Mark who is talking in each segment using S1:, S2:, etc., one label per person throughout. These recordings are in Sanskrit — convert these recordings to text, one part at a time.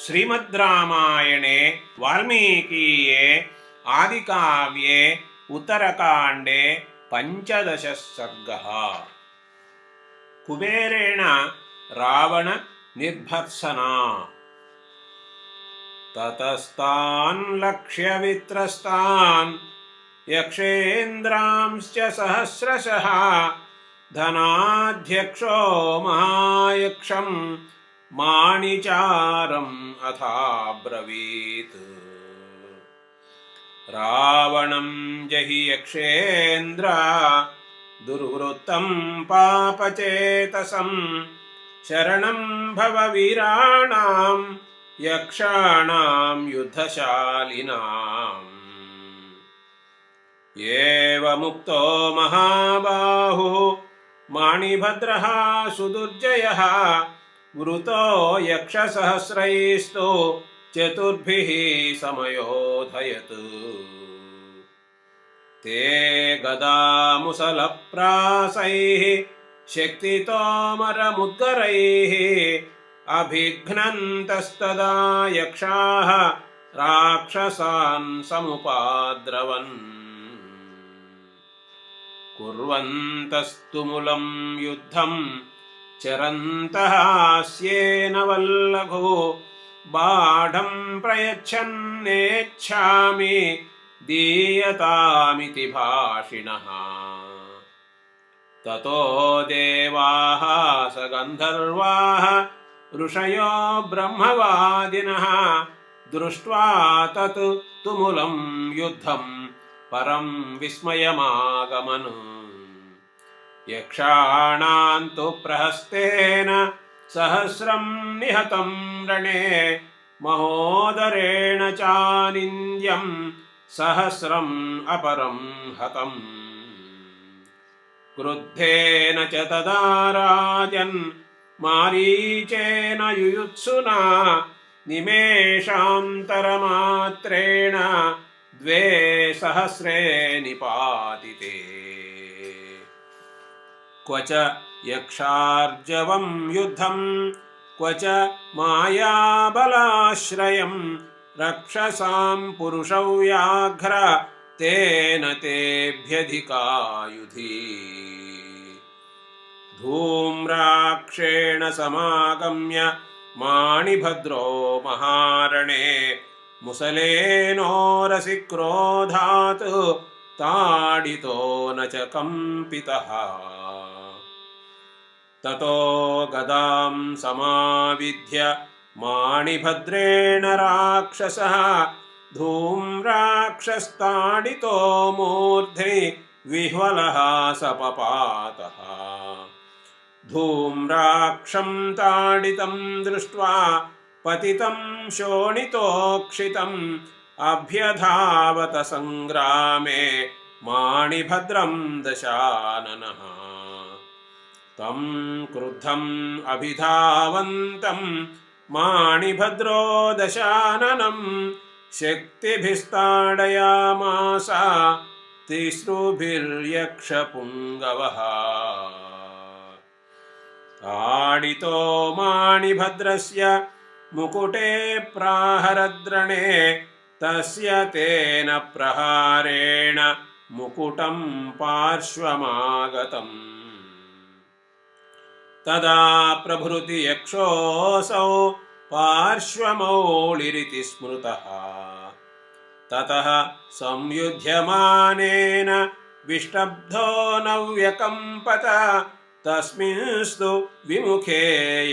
S1: श्रीमद्रामायणे वाल्मीकीये आदिकाव्ये उत्तरकाण्डे पञ्चदशः सर्गः। कुबेरेण रावण निर्भर्सना। ततस्तान् लक्ष्य वित्रस्तान् यक्षेन्द्रांश्च सहस्रशः धनाध्यक्षो महायक्षं माणिचारम् अथाब्रवीत्। रावणं जहि यक्षेन्द्र दुर्वृत्तं पापचेतसं शरणं भव वीराणां यक्षाणां युद्धशालिनाम्। एवमुक्तो महाबाहुः माणिभद्रः सुदुर्जयः वृतो यक्षसहस्रैस्तु चतुर्भिः समयोधयत्। ते गदामुसलप्रासैः शक्तितोमरमुद्गरैः अभिघ्नन्तस्तदा यक्षाः राक्षसान् समुपाद्रवन्। कुर्वन्तस्तुमुलं युद्धं चरन्तः स्येन वल्लभो बाढं प्रयच्छन्नेच्छामि दीयतामिति भाषिणः। ततो देवाः स गन्धर्वाः ऋषयो ब्रह्मवादिनः दृष्ट्वा तत् तुमुलं युद्धं परं विस्मयमागमन्। यक्षाणां तु प्रहस्तेन सहस्रं निहतं रणे महोदरेण चानिन्द्यं सहस्रम् अपरं हतम्। क्रुद्धेन च तदा राजन् मारीचेन युयुत्सुना निमेषान्तरमात्रेण द्वे सहस्रे निपातिते। क्व च यक्षार्जवं युद्धं क्व च मायाबलाश्रयं रक्षसां पुरुषौ व्याघ्र तेन तेभ्यधिकायुधि। धूम्राक्षेण समागम्य माणिभद्रो महारणे मुसलेनोरसि क्रोधात् ताडितो न च कंपितः। ततो गदां समाविध्य माणिभद्रेण राक्षसः धूम्राक्षस्ताडितो मूर्ध्नि विह्वलः सपपातः। धूम्राक्षं ताडितं दृष्ट्वा पतितं शोणितोक्षितम् अभ्यधावत संग्रामे माणिभद्रं दशाननः। तं क्रुद्धम् अभिधावन्तं माणिभद्रो दशाननं शक्तिभिस्ताडयामास तिस्रुभिर्यक्षपुङ्गवः। ताडितो माणिभद्रस्य मुकुटे प्राहरद्रणे तस्य तेन प्रहारेण मुकुटं पार्श्वमागतम्। तदा प्रभृति यक्षोऽसौ पार्श्वमौलिरिति स्मृतः। ततः संयुध्यमानेन विष्टब्धो न व्यकम्पत तस्मिंस्तु विमुखे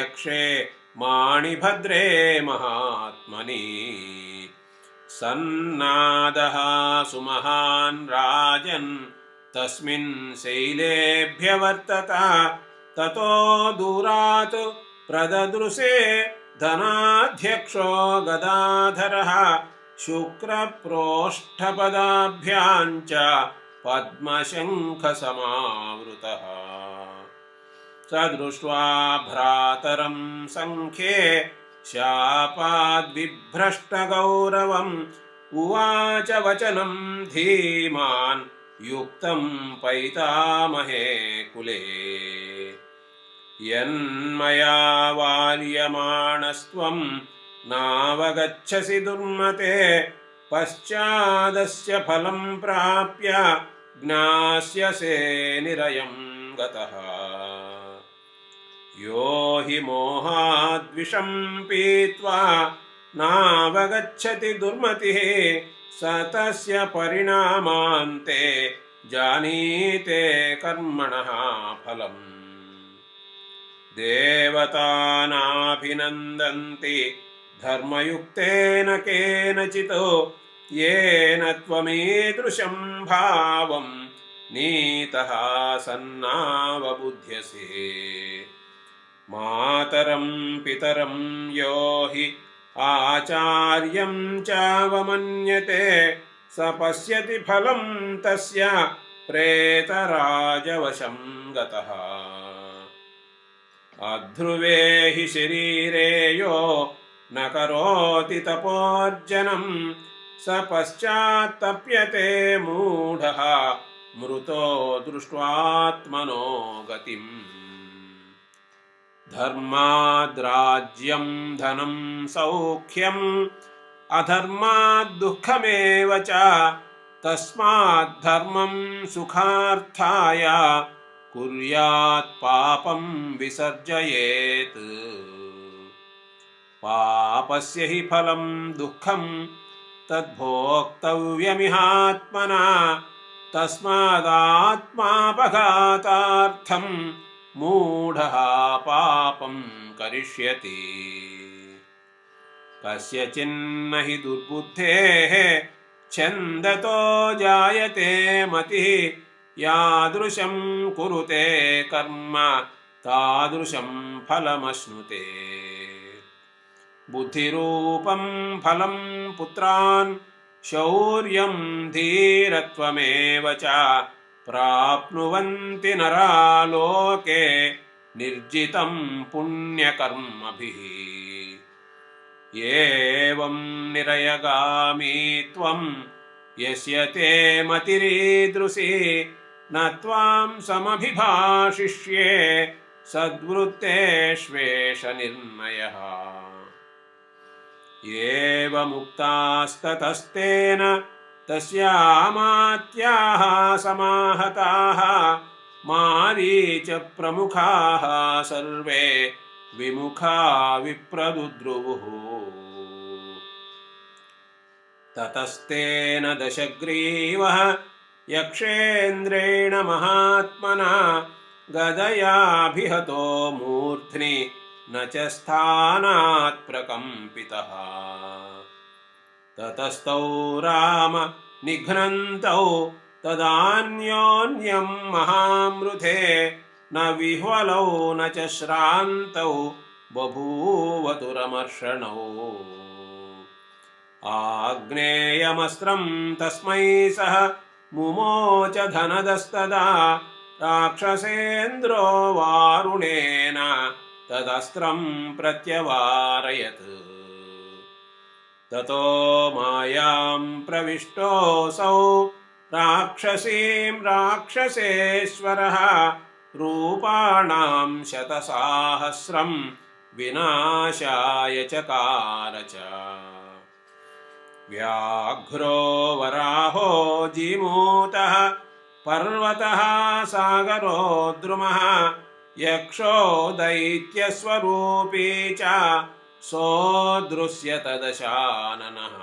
S1: यक्षे माणिभद्रे महात्मनि। सन्नादः सुमहान् राजन् तस्मिन् शैलेभ्यवर्तत। ततो दूरात् प्रददृशे धनाध्यक्षो गदाधरः शुक्रप्रोष्ठपदाभ्यां च पद्मशङ्खसमावृतः। स दृष्ट्वा भ्रातरं सङ्ख्ये शापाद्विभ्रष्टगौरवम् उवाच वचनं धीमान् युक्तं पैतामहे कुले। यन्मया वार्यमाणस्त्वं नावगच्छसि दुर्मते पश्चादस्य फलं प्राप्य ज्ञास्यसे निरयं गतः यो हि मोहाद्विषं पीत्वा नावगच्छति दुर्मतिः स तस्य परिणामान्ते जानीते कर्मणः फलम् देवतानाभिनन्दन्ति धर्मयुक्तेन केनचित् येन त्वमीदृशं भावं नीतः सन्नावबुध्यसे मातरं पितरं यो हि आचार्यं चावमन्यते स पश्यति फलं तस्य प्रेतराजवशं गतः अध्रुवे हि शरीरे यो न करोति तपोर्जनं स पश्चात्तप्यते मूढः मृतो दृष्ट्वात्मनो गतिम् धर्माद्राज्यं धनं सौख्यम् अधर्माद्दुःखमेव च तस्माद्धर्मं सुखार्थाय कुर्यात् पापं विसर्जयेत् पापस्य हि फलं दुःखं तद्भोक्तव्यमिहात्मना तस्मादात्मापघातार्थं मूढः पापं करिष्यति कस्यचिन्न हि दुर्बुद्धेः छन्दतो जायते मतिः यादृशं कुरुते कर्म तादृशं फलमश्नुते बुद्धिरूपं फलं पुत्रान् शौर्यं धीरत्वमेव च प्राप्नुवन्ति नरा लोके निर्जितं पुण्यकर्मभिः एवं निरयगामी त्वं यस्य ते मतिरीदृशी न त्वां समभिभाषिष्ये सद्वृत्तेष्वेष निर्णयः एवमुक्तास्ततस्तेन तस्यामात्याः समाहताः मारीच प्रमुखाः सर्वे विमुखा विप्रदुद्रुवुः ततस्तेन दशग्रीवः यक्षेन्द्रेण महात्मना गदयाभिहतो मूर्ध्नि न च स्थानात् प्रकम्पितः ततस्तौ राम निघ्नन्तौ तदान्योन्यं महामृधे न विह्वलौ न च श्रान्तौ बभूवतुरमर्षणौ आग्नेयमस्त्रं तस्मै सह मुमोच धनदस्तदा राक्षसेन्द्रो वारुणेन तदस्त्रं प्रत्यवारयत् ततो मायां प्रविष्टोऽसौ राक्षसीं राक्षसेश्वरः रूपाणां शतसाहस्रं विनाशाय चकार च व्याघ्रो वराहो जीमूतः पर्वतः सागरो द्रुमः यक्षो दैत्यस्वरूपी च सोदृश्यत दशाननः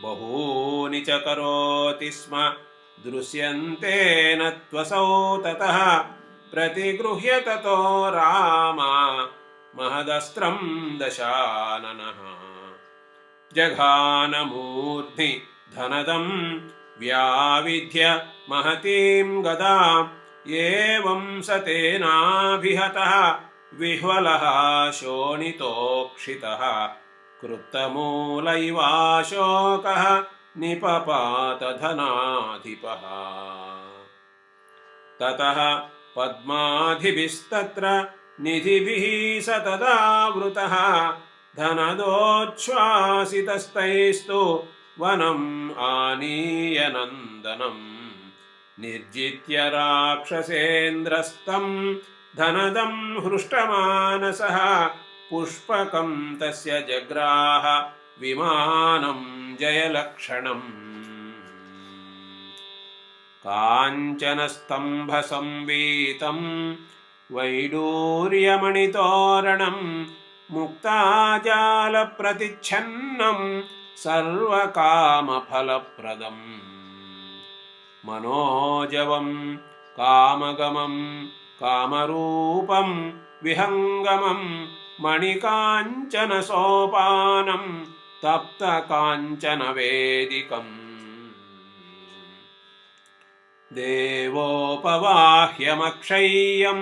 S1: बहूनि च करोति स्म दृश्यन्ते न त्वसौ ततः प्रतिगृह्य ततो राम महदस्त्रं दशाननः जघानमूर्ध्नि धनदं व्याविध्य महतीं गदाम् एवं स तेनाभिहतः विह्वलः शोणितोक्षितः कृत्तमूलैवाशोकः निपपात धनाधिपः ततः पद्माधिभिस्तत्र निधिभिः स तदावृतः धनदोच्छ्वासितस्तैस्तु वनम् आनीय नन्दनम् निर्जित्य राक्षसेन्द्रस्तं धनदं हृष्टमानसः पुष्पकं तस्य जग्राह विमानं जयलक्षणम् काञ्चनस्तम्भसंवीतं वैडूर्यमणितोरणं मुक्ताजालप्रतिच्छन्नं सर्वकामफलप्रदम् मनोजवं कामगमं कामरूपं विहङ्गमं मणिकाञ्चनसोपानं तप्तकाञ्चनवेदिकम् देवोपवाह्यमक्षय्यं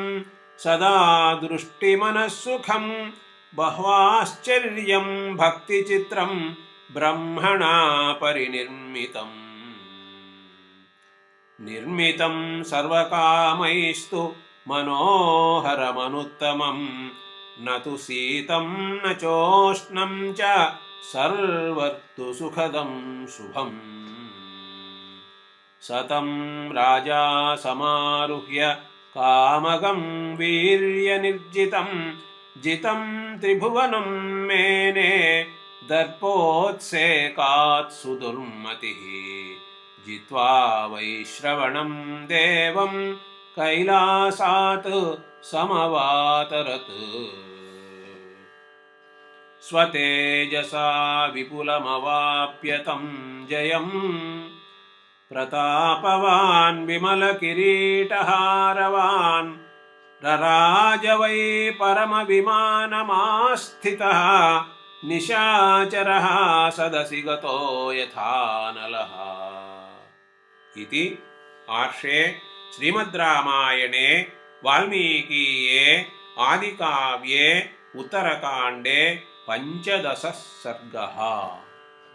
S1: सदा दृष्टिमनःसुखं बह्वाश्चर्यं भक्तिचित्रं ब्रह्मणा परिनिर्मितम् निर्मितं सर्वकामैस्तु मनोहरमनुत्तमं न तु शीतं न चोष्णं च सर्वतु सुखदं शुभम् सतं राजा समारुह्य कामगं वीर्यनिर्जितं जितं त्रिभुवनं मेने दर्पोत्सेकात् सुदुर्मतिः जित्वा वैश्रवणं देवं कैलासात् समवातरत् स्वतेजसा विपुलमवाप्य तं जयम् प्रतापवान् विमलकिरीटहारवान् रराज वै परमविमानमास्थितः निशाचरः सदसि गतो यथानलः इति आर्षे श्रीमद्रामायणे वाल्मीकीये आदिकाव्ये उत्तरकाण्डे 15 सर्गः।